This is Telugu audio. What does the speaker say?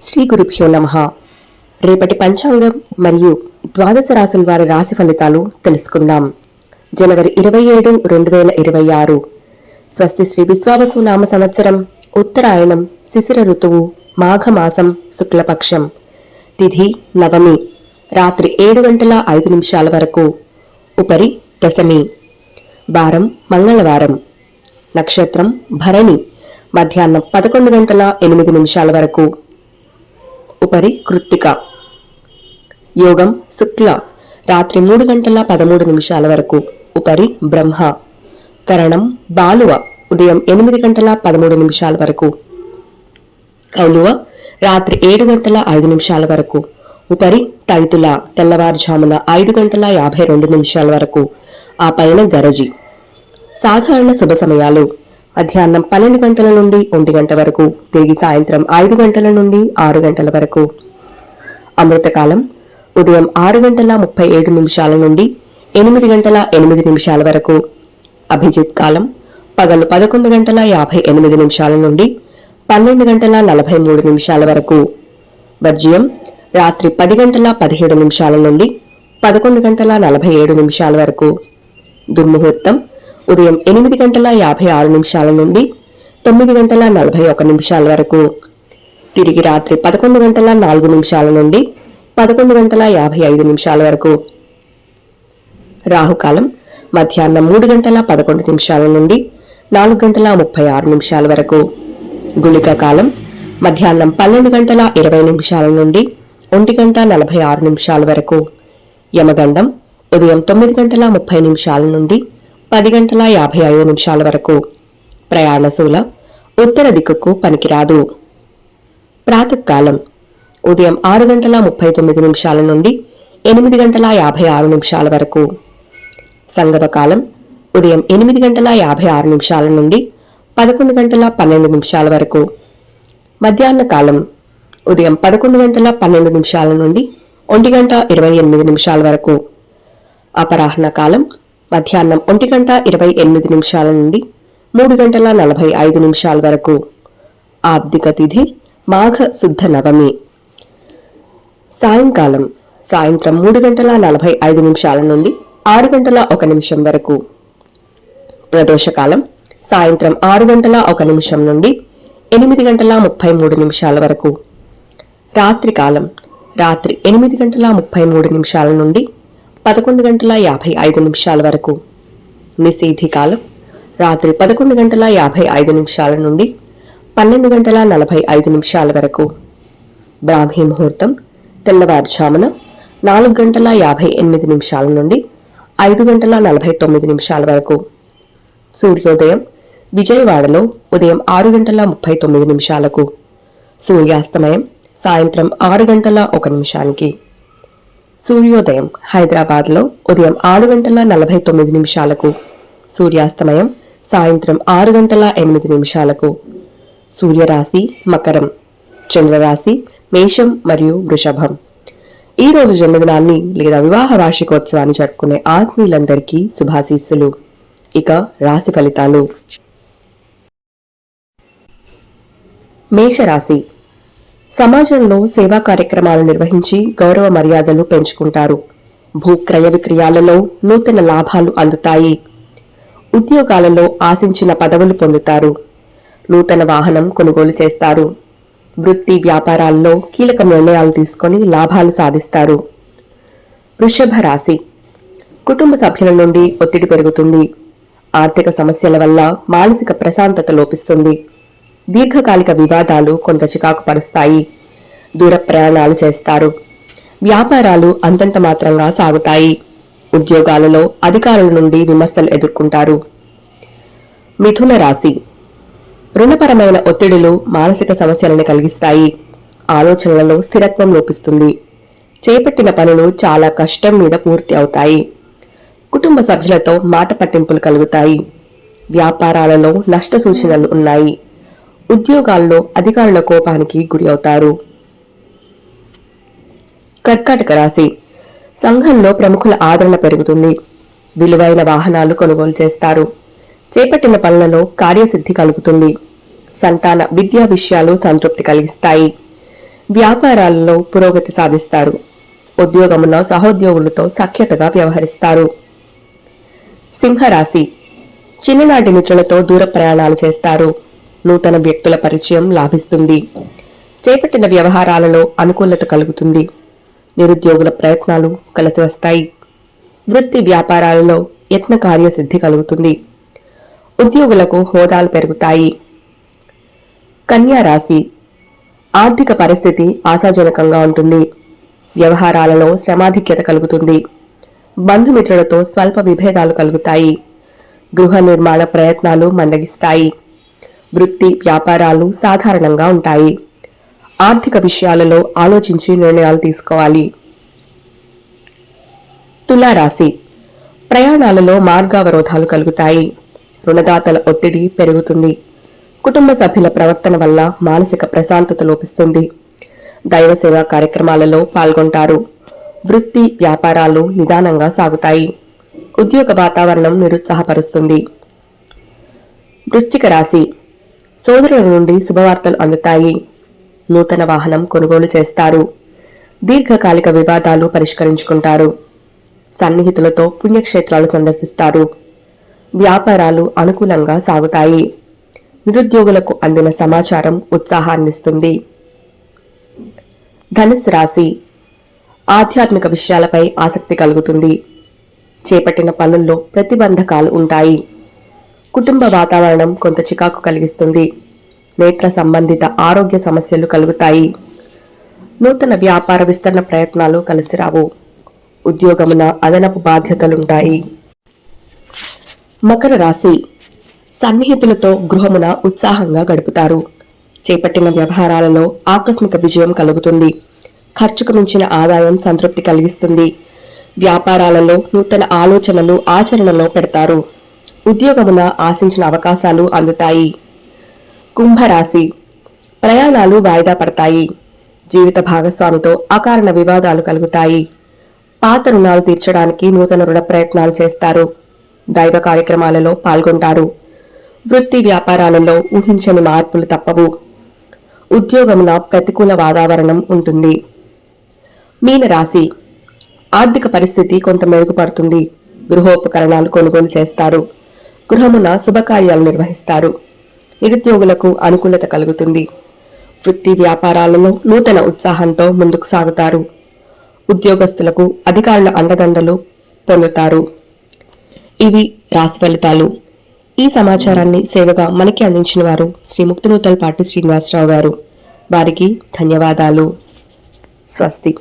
శ్రీ గురుభ్యో నమః. రేపటి పంచాంగం మరియు ద్వాదశ రాశుల వారి రాశి ఫలితాలు తెలుసుకుందాం. జనవరి 27, 2026. స్వస్తి శ్రీ విశ్వావసు నామ సంవత్సరం, ఉత్తరాయణం, శిశిర ఋతువు, మాఘమాసం, శుక్లపక్షం. తిథి నవమి, రాత్రి 7:05 వరకు. ఉపరి దశమి. వారం మంగళవారం. నక్షత్రం భరణి, మధ్యాహ్నం 11:08 వరకు. ఉపరి కృత్తిక. యోగం శుక్ల, రాత్రి 3:13 వరకు. ఉపరి బ్రహ్మ. కరణం బాలువ, ఉదయం 8:13 వరకు. కౌలువ, రాత్రి 7:05 వరకు. ఉపరి తైతుల, తెల్లవారుజామున 5:52 వరకు. ఆ పైన గరజి. సాధారణ శుభ సమయాలు: మధ్యాహ్నం 12 గంటల నుండి 1 గంట వరకు, తిరిగి సాయంత్రం 5 గంటల నుండి 6 గంటల వరకు. అమృతకాలం ఉదయం 6:37 నుండి 8:08 వరకు. అభిజిత్ కాలం పగలు 11:58 నుండి 12:43 వరకు. వర్జ్యం రాత్రి 10:17 నుండి 11:47 వరకు. దుర్ముహూర్తం ఉదయం 8:56 నుండి 9:41 వరకు. తిరిగి రాత్రి 11:04 నుండి 11:55 వరకు. రాహుకాలం మధ్యాహ్నం 3:11 నుండి 4:36 వరకు. గుళిక కాలం మధ్యాహ్నం 12:20 నుండి 1:46 వరకు. యమగండం ఉదయం 9:30 నుండి 10:55 వరకు. ప్రయాణశూల, ఉత్తర దిక్కుకు పనికిరాదు. ప్రాతకాలం ఉదయం 6:39 నుండి 8:56 వరకు. సంగమకాలం ఉదయం 8:56 నుండి 11:12 వరకు. మధ్యాహ్న కాలం ఉదయం 11:12 నుండి 1:28 వరకు. అపరాహ్న కాలం మధ్యాహ్నం 1:28 నుండి 3:45 వరకు. ఆబ్దిక తిథి మాఘ శుద్ధ నవమి. సాయంకాలం సాయంత్రం 3:45 నుండి 6:01 వరకు. ప్రదోషకాలం సాయంత్రం 6:01 నుండి 8:33 వరకు. రాత్రికాలం రాత్రి 8:33 నుండి 11:55 వరకు. నిశీధి కాలం రాత్రి 11:55 నుండి 12:45 వరకు. బ్రాహ్మీ ముహూర్తం తెల్లవారుజామున 4:58 నుండి 5:49 వరకు. సూర్యోదయం విజయవాడలో ఉదయం 6:39. సూర్యాస్తమయం సాయంత్రం 6:01. సూర్యోదయం హైదరాబాద్లో ఉదయం 6:49. సూర్యాస్తమయం సాయంత్రం 6:08. సూర్యరాశి మకరం, చంద్రరాశి మేషం మరియు వృషభం. ఈ రోజు జన్మదినాన్ని లేదా వివాహ వార్షికోత్సవాన్ని జరుపుకునే ఆత్మీయులందరికీ శుభాశీస్సులు. ఇక రాశి ఫలితాలు. మేషరాశి. సమాజంలో సేవా కార్యక్రమాలు నిర్వహించి గౌరవ మర్యాదలు పెంచుకుంటారు. భూక్రయ విక్రయాలలో నూతన లాభాలు అందుతాయి. ఉద్యోగాలలో ఆశించిన పదవులు పొందుతారు. నూతన వాహనం కొనుగోలు చేస్తారు. వృత్తి వ్యాపారాల్లో కీలక నిర్ణయాలు తీసుకొని లాభాలు సాధిస్తారు. వృషభ రాశి. కుటుంబ సభ్యుల నుండి ఒత్తిడి పెరుగుతుంది. ఆర్థిక సమస్యల వల్ల మానసిక ప్రశాంతత లోపిస్తుంది. దీర్ఘకాలిక వివాదాలు కొంత చికాకు పరుస్తాయి. దూర ప్రయాణాలు చేస్తారు. వ్యాపారాలు అంతంత మాత్రంగా సాగుతాయి. ఉద్యోగాలలో అధికారుల నుండి విమర్శలు ఎదుర్కొంటారు. మిథున రాశి. రుణపరమైన ఒత్తిడులు మానసిక సమస్యలను కలిగిస్తాయి. ఆలోచనలలో స్థిరత్వం లోపిస్తుంది. చేపట్టిన పనులు చాలా కష్టం మీద పూర్తి అవుతాయి. కుటుంబ సభ్యులతో మాట పట్టింపులు కలుగుతాయి. వ్యాపారాలలో నష్ట సూచనలు ఉన్నాయి. ఉద్యోగాల్లో అధికారుల కోపానికి గురి అవుతారు. కర్కాటక రాశి. సంఘంలో ప్రముఖుల ఆదరణ పెరుగుతుంది. విలువైన వాహనాలు కొనుగోలు చేస్తారు. చేపట్టిన పనులలో కార్యసిద్ధి కలుగుతుంది. సంతాన విద్యా విషయాలు సంతృప్తి కలిగిస్తాయి. వ్యాపారాలలో పురోగతి సాధిస్తారు. ఉద్యోగమున సహోద్యోగులతో సఖ్యతగా వ్యవహరిస్తారు. సింహరాశి చిన్ననాటి మిత్రులతో దూర ప్రయాణాలు చేస్తారు. నూతన వ్యక్తుల పరిచయం లాభిస్తుంది. చేపట్టిన వ్యవహారాలలో అనుకూలత కలుగుతుంది. నిరుద్యోగుల ప్రయత్నాలు కలిసి వస్తాయి. వృత్తి వ్యాపారాలలో యత్న కార్యసిద్ధి కలుగుతుంది. ఉద్యోగులకు హోదాలు పెరుగుతాయి. కన్యా రాశి ఆర్థిక పరిస్థితి ఆశాజనకంగా ఉంటుంది. వ్యవహారాలలో శ్రమాధిక్యత కలుగుతుంది. బంధుమిత్రులతో స్వల్ప విభేదాలు కలుగుతాయి. గృహ నిర్మాణ ప్రయత్నాలు మందగిస్తాయి. వృత్తి వ్యాపారాలు సాధారణంగా ఉంటాయి. ఆర్థిక విషయాలలో ఆలోచించి నిర్ణయాలు తీసుకోవాలి. తులారాశి ప్రయాణాలలో మార్గావరోధాలు కలుగుతాయి. రుణదాతల ఒత్తిడి పెరుగుతుంది. కుటుంబ సభ్యుల ప్రవర్తన వల్ల మానసిక ప్రశాంతత లోపిస్తుంది. దైవ సేవా కార్యక్రమాలలో పాల్గొంటారు. వృత్తి వ్యాపారాలు నిదానంగా సాగుతాయి. ఉద్యోగ వాతావరణం నిరుత్సాహపరుస్తుంది. వృశ్చిక రాశి సోదరుల నుండి శుభవార్తలు అందుతాయి. నూతన వాహనం కొనుగోలు చేస్తారు. దీర్ఘకాలిక వివాదాలు పరిష్కరించుకుంటారు. సన్నిహితులతో పుణ్యక్షేత్రాలు సందర్శిస్తారు. వ్యాపారాలు అనుకూలంగా సాగుతాయి. నిరుద్యోగులకు అందిన సమాచారం ఉత్సాహాన్నిస్తుంది. ధనుస్సు రాశి ఆధ్యాత్మిక విషయాలపై ఆసక్తి కలుగుతుంది. చేపట్టిన పనుల్లో ప్రతిబంధకాలు ఉంటాయి. కుటుంబ వాతావరణం కొంత చికాకు కలిగిస్తుంది. నేత్ర సంబంధిత ఆరోగ్య సమస్యలు కలుగుతాయి. నూతన వ్యాపార విస్తరణ ప్రయత్నాలు కలిసిరావు. ఉద్యోగమున అదనపు బాధ్యతలుంటాయి. మకర రాశి సన్నిహితులతో గృహమున ఉత్సాహంగా గడుపుతారు. చేపట్టిన వ్యవహారాలలో ఆకస్మిక విజయం కలుగుతుంది. ఖర్చుకు మించిన ఆదాయం సంతృప్తి కలిగిస్తుంది. వ్యాపారాలలో నూతన ఆలోచనలు ఆచరణలో పెడతారు. ఉద్యోగమున ఆశించిన అవకాశాలు అందుతాయి. కుంభరాశి ప్రయాణాలు వాయిదా పడతాయి. జీవిత భాగస్వామితో అకారణ వివాదాలు కలుగుతాయి. పాత రుణాలు తీర్చడానికి నూతన రుణ ప్రయత్నాలు చేస్తారు. దైవ కార్యక్రమాలలో పాల్గొంటారు. వృత్తి వ్యాపారాలలో ఊహించని మార్పులు తప్పవు. ఉద్యోగమున ప్రతికూల వాతావరణం ఉంటుంది. మీనరాశి ఆర్థిక పరిస్థితి కొంత మెరుగుపడుతుంది. గృహోపకరణాలు కొనుగోలు చేస్తారు. గృహమున శుభకార్యాలు నిర్వహిస్తారు. నిరుద్యోగులకు అనుకూలత కలుగుతుంది. వృత్తి వ్యాపారాలలో నూతన ఉత్సాహంతో ముందుకు సాగుతారు. ఉద్యోగస్తులకు అధికారుల అండదండలు పొందుతారు. ఇవి రాశి ఫలితాలు. ఈ సమాచారాన్ని సేవగా మనకి అందించిన వారు శ్రీ ముక్తినూతలపాటి శ్రీనివాసరావు గారు. వారికి ధన్యవాదాలు. స్వస్తి.